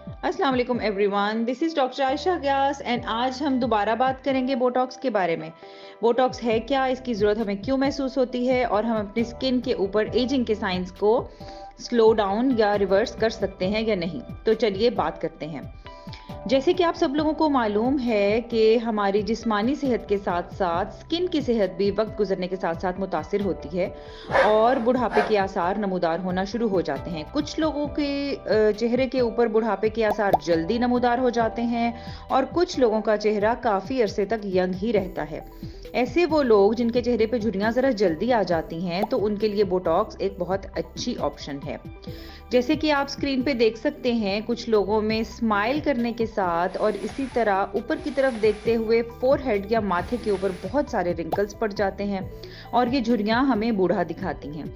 अस्सलाम वालेकुम everyone, this is doctor Ayesha gas and आज हम दोबारा बात करेंगे बोटॉक्स के बारे में। बोटॉक्स है क्या, इसकी ज़रूरत हमें क्यों महसूस होती है और हम अपनी स्किन के ऊपर एजिंग के साइंस को स्लो डाउन या रिवर्स कर सकते हैं या नहीं। तो चलिए बात करते हैं। जैसे कि आप सब लोगों को मालूम है कि हमारी जिस्मानी सेहत के साथ साथ स्किन की सेहत भी वक्त गुजरने के साथ साथ मुतासिर होती है और बुढ़ापे के आसार नमूदार होना शुरू हो जाते हैं। कुछ लोगों के चेहरे के ऊपर बुढ़ापे के आसार जल्दी नमूदार हो जाते हैं और कुछ लोगों का चेहरा काफ़ी अरसे तक यंग ही रहता है। ऐसे वो लोग जिनके चेहरे पे झुर्रियाँ ज़रा जल्दी आ जाती हैं तो उनके लिए बोटॉक्स एक बहुत अच्छी ऑप्शन है। जैसे कि आप स्क्रीन पे देख सकते हैं, कुछ लोगों में स्माइल करने के साथ और इसी तरह ऊपर की तरफ देखते हुए फोरहेड या माथे के ऊपर बहुत सारे रिंकल्स पड़ जाते हैं और ये झुर्रियाँ हमें बूढ़ा दिखाती हैं।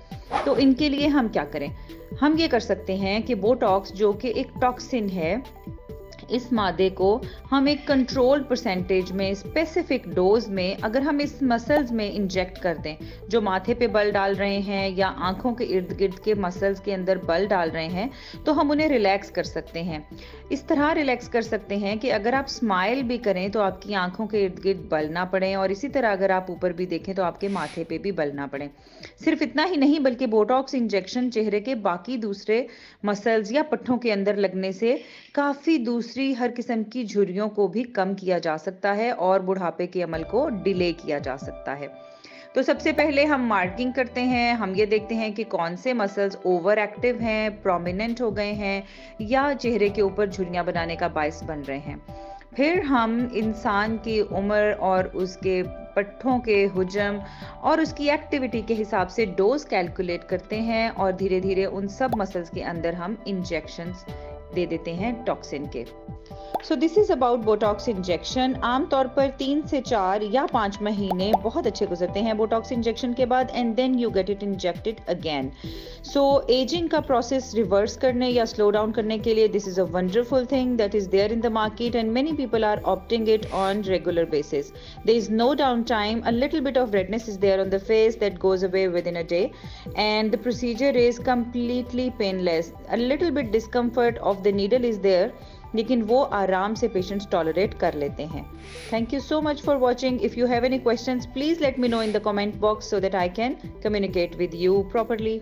तो इनके लिए हम क्या करें? हम ये कर सकते हैं कि बोटॉक्स जो कि एक टॉक्सिन है, इस मादे को हम एक कंट्रोल परसेंटेज में स्पेसिफिक डोज में अगर हम इस मसल्स में इंजेक्ट कर दें, जो माथे पे बल डाल रहे हैं या आंखों के इर्द गिर्द के मसल्स के अंदर बल डाल रहे हैं, तो हम उन्हें रिलैक्स कर सकते हैं। इस तरह रिलैक्स कर सकते हैं कि अगर आप स्माइल भी करें तो आपकी आंखों के इर्द गिर्द बल ना पड़े और इसी तरह अगर आप ऊपर भी देखें तो आपके माथे पे भी बल ना पड़े। सिर्फ इतना ही नहीं बल्कि बोटॉक्स इंजेक्शन चेहरे के बाकी दूसरे मसल्स या पट्टों के अंदर लगने से काफ़ी दूसरी हर किस्म की झुर्रियों को भी कम किया जा सकता है और बुढ़ापे के अमल को डिले किया जा सकता है। तो सबसे पहले हम मार्किंग करते हैं। हम ये देखते हैं कि कौन से मसल्स ओवर एक्टिव हैं, प्रोमिनेंट हो गए हैं या चेहरे के ऊपर झुर्रियाँ बनाने का बायस बन रहे हैं। फिर हम इंसान की उम्र और उसके पट्ठों के हुजम और उसकी एक्टिविटी के हिसाब से डोज कैलकुलेट करते हैं और धीरे धीरे उन सब मसल्स के अंदर हम इंजेक्शंस दे देते हैं टॉक्सिन के। So this is about Botox injection. आमतौर पर 3 से 4 या 5 महीने बहुत अच्छे गुजरते हैं बोटॉक्स इंजेक्शन के बाद and then you get it injected again. So ageing का प्रोसेस रिवर्स करने या स्लो डाउन करने के लिए this is a wonderful thing that is there in the market and many people are opting it on regular basis. There is no down time, a little bit of redness is there on the face that goes away within a day and the procedure is completely painless. A little bit discomfort of the needle is there, लेकिन वो आराम से patients tolerate कर लेते हैं। Thank you so much for watching. If you have any questions please let me know in the comment box so that I can communicate with you properly.